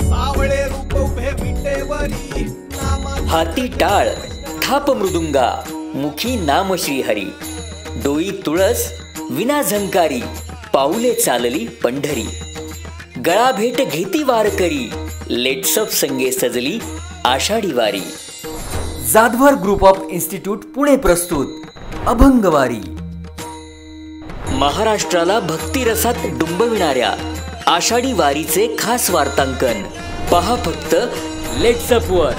सावळे रूप उभे विटेवरी हाती टाळ थाप मृदुंगा मुखी नाम श्रीहरी डोई तुळस विना झंकारी पाऊले चालली पंढरी गळा भेट घेती वारकरी लेट्सअप संगे सजली आषाढी वारी। Jadhavar group of institute Pune प्रस्तुत अभंगवारी। महाराष्ट्राला भक्तिरसात डुंबविणाऱ्या आषाढी वारीचे खास वार्तांकन पहा फक्त लेट्सअप वर।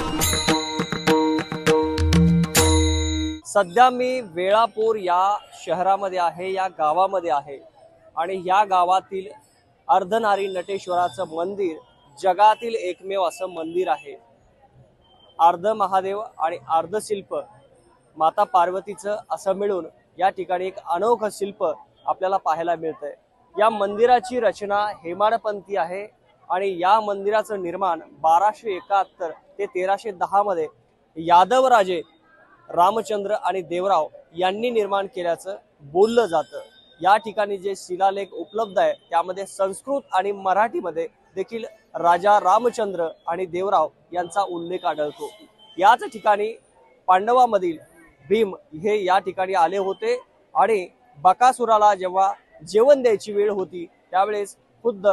सध्या मी वेळापूर या शहरामध्ये आहे, या गावामध्ये आहे आणि या गावातील अर्धनारी नटेश्वराचं मंदिर जगातील एकमेव असं मंदिर आहे। अर्ध महादेव आणि अर्ध शिल्प माता पार्वतीचं असं मिळून या ठिकाणी एक अनोखं शिल्प आपल्याला पाहायला मिळतंय। या मंदिराची रचना हेमाडपंथी आहे आणि या मंदिराचं निर्माण 1271 ते 1310 मध्ये यादवराजे रामचंद्र आणि देवराव यांनी निर्माण केल्याचं बोललं जातं। या ठिकाणी जे शिलालेख उपलब्ध आहे त्यामध्ये संस्कृत आणि मराठीमध्ये देखील राजा रामचंद्र आणि देवराव यांचा उल्लेख आढळतो। याच ठिकाणी पांडवामधील भीम हे या ठिकाणी आले होते आणि बकासुराला जेव्हा जेवण द्यायची वेळ होती त्यावेळेस खुद्द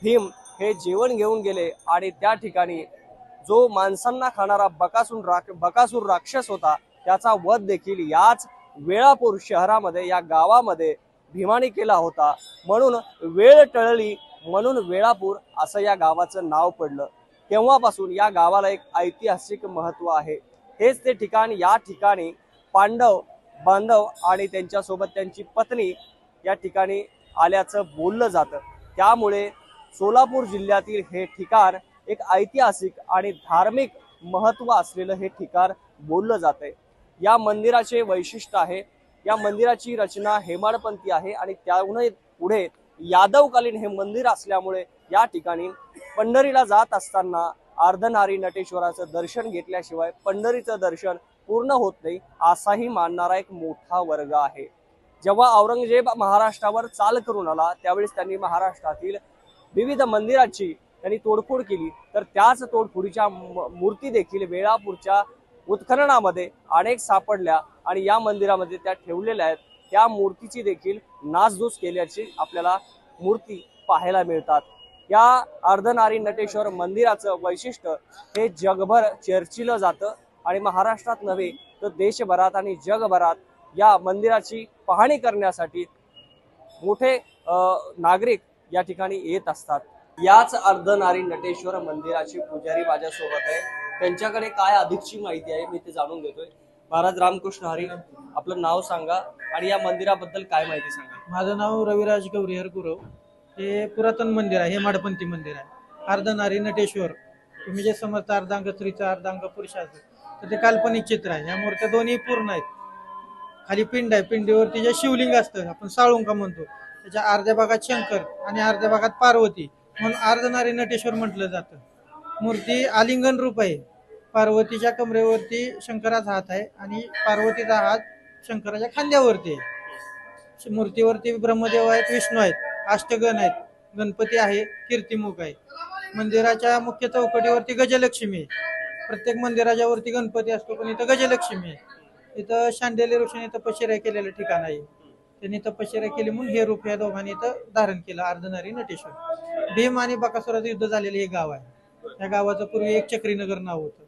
भीम हे जेवण घेऊन गेले आणि त्या ठिकाणी जो माणसांना खाणारा बकासूर राक्षस होता त्याचा वध देखील याच वेळापूर शहरामध्ये या गावामध्ये भीमाने केला होता। म्हणून वेळ टळली म्हणून वेळापूर असं या गावाचं नाव पडलं। तेव्हापासून या गावाला एक ऐतिहासिक महत्व आहे। हेच ते ठिकाण, या ठिकाणी पांडव बांधव आणि त्यांच्यासोबत त्यांची पत्नी या ठिकाणी आल्याचं बोललं जातं। त्यामुळे सोलापूर जिल्ह्यातील हे ठिकाण एक ऐतिहासिक आणि धार्मिक महत्व असलेलं हे ठिकाण बोललं जातंय। या मंदिराचे वैशिष्ट्य आहे, या मंदिराची रचना हेमाडपंथी आहे आणि त्याहूनही पुढे यादवकालीन हे मंदिर असल्यामुळे या ठिकाणी पंढरीला जात असताना अर्धनारी नटेश्वराचं दर्शन घेतल्याशिवाय पंढरीचं दर्शन पूर्ण होत नाही असाही मानणारा एक मोठा वर्ग आहे। जेव्हा औरंगजेब महाराष्ट्रावर चाल करून आला त्यावेळेस त्यांनी महाराष्ट्रातील विविध मंदिरांची त्यांनी तोडफोड केली, तर त्याच तोडफोडीच्या मूर्ती देखील वेळापूरच्या उत्खननामध्ये अनेक सापडल्या आणि या मंदिरामध्ये त्या ठेवलेल्या आहेत। त्या मूर्तीची देखील नासधूस केल्याची आपल्याला मूर्ती पाहायला मिळतात। या अर्धनारी नटेश्वर मंदिराचं वैशिष्ट्य हे जगभर चर्चिलं जातं आणि महाराष्ट्रात नव्हे तर देशभरात आणि जगभरात या मंदिराची पाहणी करण्यासाठी मोठे नागरिक या ठिकाणी येत असतात। याच अर्धनारी नटेश्वर मंदिराचे पुजारी माझ्यासोबत आहे, त्यांच्याकडे काय अधिकची माहिती आहे मी ते जाणून घेतोय। महाराज रामकृष्ण हरी, आपलं नाव सांगा आणि या मंदिराबद्दल काय माहिती सांगा। माझं नाव रविराज गौरीहर गुरव। हे पुरातन मंदिर आहे, हेमाडपंथी मंदिर आहे। अर्धनारी नटेश्वर तुम्ही जे समजता अर्धांग स्त्रीचं अर्धांग पुरुषाचं, तर ते काल्पनिक चित्र आहे। या मूर्त्या दोन्ही पूर्ण आहेत। खाली पिंड आहे, पिंडीवरती जे शिवलिंग असतं आपण साळुंका म्हणतो, त्याच्या अर्ध्या भागात शंकर आणि अर्ध्या भागात पार्वती म्हणून अर्धनारी नटेश्वर म्हटलं जातं। मूर्ती आलिंगन रूप आहे। पार्वतीच्या कमरेवरती शंकराचा हात आहे आणि पार्वतीचा हात शंकराच्या खांद्यावरती आहे। मूर्तीवरती ब्रह्मदेव आहेत, विष्णू आहेत, अष्टगण आहेत, गणपती आहे, कीर्तिमुख आहे। मंदिराच्या मुख्य चौकटीवरती गजलक्ष्मी आहे। प्रत्येक मंदिराच्या वरती गणपती असतो पण इथं गजलक्ष्मी आहे। इथं शांडिल्य ऋषीने तपश्चर्या केलेलं ठिकाण आहे। त्यांनी तपश्चर्या केली म्हणून हे रूप या दोघांनी इथं धारण केलं, अर्धनारी नटेश्वर। भीम आणि बकासुराचं युद्ध झालेलं हे गाव आहे। या गावाचं पूर्वी एक चक्रीनगर नाव होतं।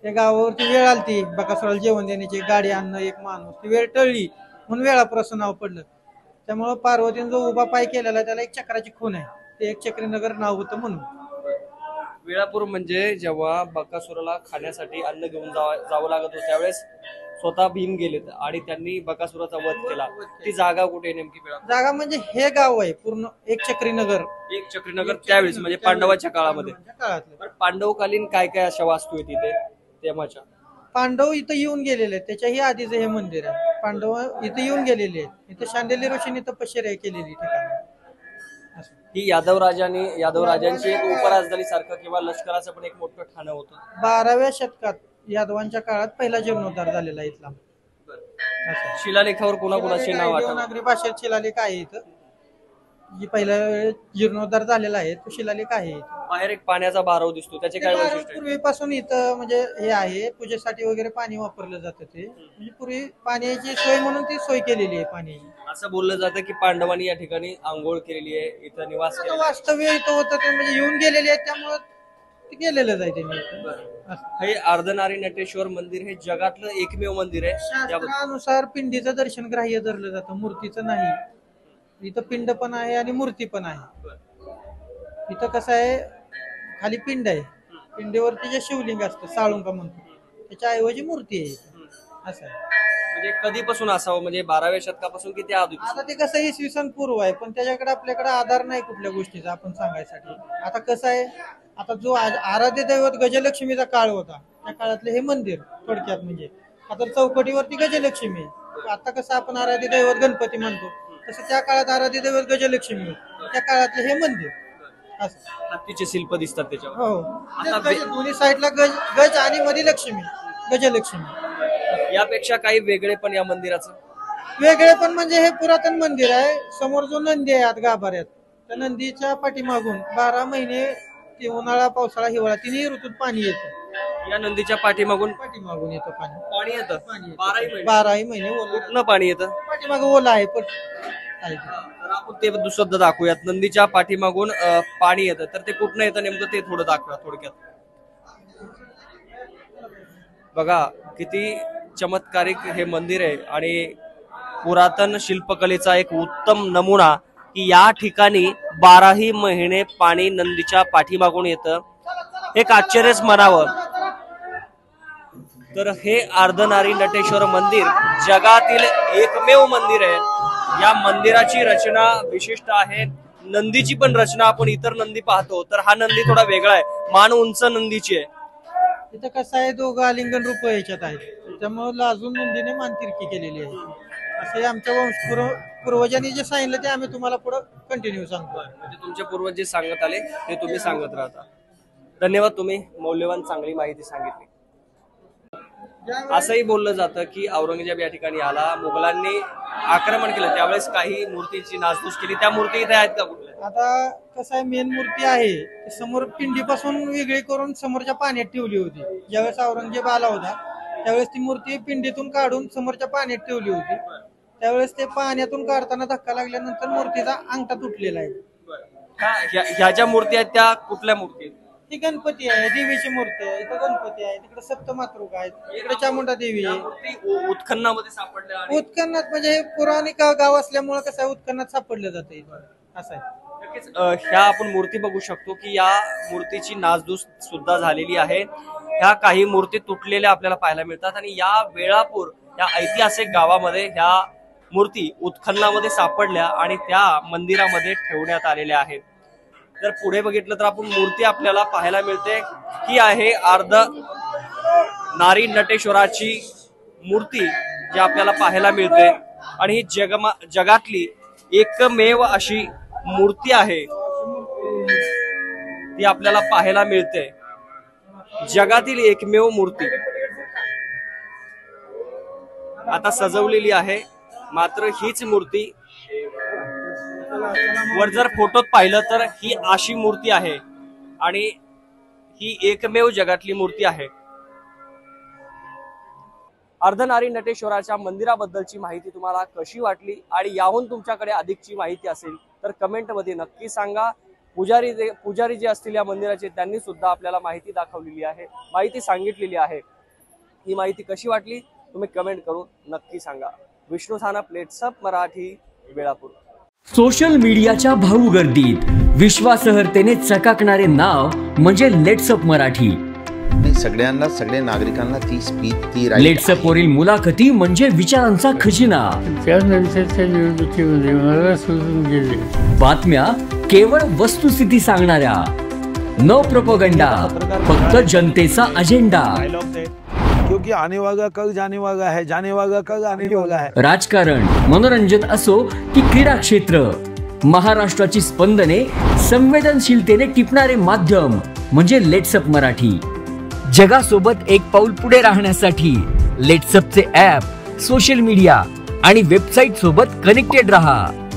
त्या गावावरती वेळ आलती बकासुराला जेवण देण्याची, गाडी आणणं, एक माणूस, ती वेळ टळली म्हणून वेळापूर असं नाव पडलं। त्यामुळे पार्वतीने जो उभा पाय केलेला त्याला एक चक्राची खून आहे, ते एक चक्रीनगर नाव होतं म्हणून। वेळापूर म्हणजे जेव्हा बकासुराला खाण्यासाठी अन्न घेऊन जावं लागत होतं त्यावेळेस स्वतः भीम गेलेत आणि त्यांनी बकासुराचा वध केला। ती जागा कुठे नेमकी? जागा म्हणजे हे गाव आहे पूर्ण एक चक्रीनगर। एक चक्रीनगर त्यावेळेस म्हणजे पांडवाच्या काळामध्ये। पांडवकालीन काय काय अशा वास्तू आहेत तिथे तेव्हाच्या? पांडव इथं येऊन गेलेले आहेत, त्याच्याही आधीच हे मंदिर आहे। पांडव इथं येऊन गेलेले आहेत। इथं शांडिल्य ऋषीने तपश्चर्या केलेली ठिकाण। ही यादवराजांची एक उपराजधानी सारखं किंवा लष्कराचं पण एक मोठं ठाणं होतं। 12व्या शतकात यादवांच्या काळात पहिला जीर्णोद्धार झालेला इथला। शिलालेखावर कोणाकोणाचे नाव आठवते? देवनागरी भाषेत शिलालेख आहे इथं। जी पहिल्या वेळेस जीर्णोद्धार झालेला आहे तो शिलालेख आहे. बाहेर एक पाण्याचा बारव दिसतो, त्याचे काय वैशिष्ट्य आहे? पूर्वीपासून इथं म्हणजे हे आहे, पूजेसाठी वगैरे पाणी वापरलं जातं. ते म्हणजे पूर्वी पाण्याची सोय म्हणून ती सोय केलेली आहे पाण्याची. असं बोललं जातं की पांडवांनी या ठिकाणी आंघोळ केलेली आहे, इथं निवास आता केलेला वास्तव्य इथं होतं ते म्हणजे येऊन गेलेले आहेत, त्यामुळे ते गेलेलंच आहे त्यांनी. आहे. हे अर्धनारी नटेश्वर मंदिर हे जगातलं एकमेव मंदिर आहे. याबद्दल शास्त्रानुसार पिंडीचं दर्शन ग्राह्य धरलं जातं, मूर्तीचं नाही. इथं पिंड पण आहे आणि मूर्ती पण आहे. इथं कसं आहे, खाली पिंड आहे, पिंडीवरती जे शिवलिंग असतं साळुंका म्हणतो, त्याच्या ऐवजी मूर्ती आहे. असं आहे. म्हणजे कधीपासून असावं, म्हणजे 12व्या शतकापासून की त्या आधी? आता ते कसं इसवी सन पूर्व आहे, पण त्याच्याकडे आपल्याकडे आधार नाही कुठल्या गोष्टीचा आपण सांगायसाठी. आता कसं आहे, आता जो आराध्य दैवत गजलक्ष्मीचा काळ होता, त्या काळातले हे मंदिर थोडक्यात म्हणजे. आता चौकटीवरती गजलक्ष्मी आहे. आता कसं आपण आराध्य दैवत गणपती म्हणतो, तसं त्या काळात आराध्य दैवत गजलक्ष्मी होती, त्या काळातले हे मंदिर. असं हत्तीचे शिल्प दिसतात त्याच्यावर. हो, दोन्ही साईडला गज आणि मध्ये लक्ष्मी, गजलक्ष्मी. यापेक्षा काही वेगळे पण या मंदिराचं? वेगळे पण म्हणजे हे पुरातन मंदिर आहे. समोर जो नंदी आहे आत गाभाऱ्यात, त्या नंदीच्या पाठीमागून 12 महिने ते उन्हाळा, पावसाळा, हिवाळा तिन्ही ऋतूत पाणी येतं. या नंदीच्या पाठीमागून येतं पाणी. पाणी येतं 12 महिने ओलं. कुठलं पाणी येतं? पाठीमाग ओला आहे पण तर आपण ते सुद्धा दाखवूयात. नंदीच्या पाठीमागून पाणी येतं, तर ते कुठनं येतं नेमकं ते थोडं दाखवा थोडक्यात. बघा किती चमत्कारिक हे मंदिर आहे आणि पुरातन शिल्पकलेचा एक उत्तम नमुना की या ठिकाणी 12ही महिने पाणी नंदीच्या पाठीमागून येतं. एक आश्चर्यच म्हणावं. तर हे अर्धनारी नटेश्वर मंदिर जगातील एकमेव मंदिर आहे. या मंदिराची रचना विशिष्ट आहे. नंदीची पण रचना आपण इतर नंदी पाहतो, तर हा नंदी थोडा वेगळा आहे, मान उंच नंदीची आहे. इथं कसं आहे, दोघं आलिंगन रूप याच्यात आहेत, त्यामुळे लाजून नंदीने मानतिरकी केलेली आहे. असं आमच्या पूर्वजांनी जे सांगितलं ते आम्ही तुम्हाला पुढे कंटिन्यू सांगतो. म्हणजे तुमचे पूर्वज जे सांगत आले ते तुम्ही सांगत राहता. धन्यवाद, तुम्ही मौल्यवान चांगली माहिती सांगितली. असंही बोललं जातं की औरंगजेब या ठिकाणी आला, मुघलांनी आक्रमण केलं, त्यावेळेस काही मूर्तीची नासधूस केली. त्या मूर्ती इथे आहेत का कुठल्या? आता कसं आहे, मेन मूर्ती आहे समोर पिंडीपासून वेगळी करून समोरच्या पाण्यात ठेवली होती. ज्यावेळेस औरंगजेब आला होता त्यावेळेस ती मूर्ती पिंडीतून काढून समोरच्या पाण्यात ठेवली होती. त्यावेळेस ते पाण्यातून काढताना धक्का लागल्यानंतर मूर्तीचा अंगठा तुटलेला आहे. ह्या ज्या मूर्ती आहेत त्या कुठल्या मूर्ती आहेत? ती गणपती आहे, देवीची मूर्ती आहे. इथं गणपती आहे, तिकडे सप्तमातृका आहेत, इकडे चामुंडा देवी आहे. उत्खननामध्ये सापडल्या. उत्खननात म्हणजे हे पौराणिक गाव असल्यामुळे कसं आहे, उत्खननात सापडलं जाते. असं आहे. नक्कीच ह्या आपण मूर्ती बघू शकतो की या मूर्तीची नासधूस सुद्धा झालेली आहे. ह्या काही मूर्ती तुटलेल्या आपल्याला पाहायला मिळतात आणि या वेळापूर या ऐतिहासिक गावामध्ये ह्या मूर्ती उत्खननामध्ये सापडल्या आणि त्या मंदिरामध्ये ठेवण्यात आलेल्या आहेत. जर पुढे बघितलं तर आपण मूर्ती आपल्याला पाहायला मिळते ही आहे अर्ध नारी नटेश्वराची मूर्ती जी आपल्याला पाहायला मिळते आणि ही जगातली एकमेव अशी मूर्ती आहे ती आपल्याला पाहायला मिळते. जगातील एकमेव मूर्ती आता सजवलेली आहे, मात्र हीच मूर्ती वर जर फोटोत पाहिलं तर ही अशी मूर्ती आहे आणि ही एकमेव जगातली मूर्ती आहे. अर्धनारी नटेश्वराच्या मंदिराबद्दलची माहिती तुम्हाला कशी वाटली आणि याहून तुमच्याकडे अधिकची माहिती असेल तर कमेंट मध्ये नक्की सांगा. पुजारी जे असतील या मंदिराचे त्यांनी सुद्धा आपल्याला माहिती दाखवलेली आहे, माहिती सांगितलेली आहे. ही माहिती कशी वाटली तुम्ही कमेंट करून नक्की सांगा. Vishnu Sanap, let's up Marathi, Velapur. Social मीडियाच्या भाऊ गर्दीत विश्वासार्हतेने चकाकणारे नाव म्हणजे लेट्स अप मराठी. सगळ्यांना, सगळ्या नागरिकांना ती स्पीच, ती लेट्स अप वरील मुलाखती म्हणजे विचारांचा खजिना. त्यानंतरच्या निवडणुकीमध्ये मला सोडून गेले. बातम्या केवळ वस्तुस्थिती सांगणाऱ्या, न प्रोपगंडा, फक्त जनतेचा अजेंडा. क्योंकि आने वाला कल जाने वाला है, जाने वाला कल आने वाला है. राजकारण, मनोरंजन असो की क्रीडा क्षेत्र, महाराष्ट्राची स्पंदने संवेदनशीलतेने टिपणारे माध्यम म्हणजे लेट्स अप मराठी. जगासोबत एक पाऊल पुढे राहण्यासाठी लेट्स अपचे ॲप, सोशल मीडिया आणि वेबसाईट सोबत कनेक्टेड रहा.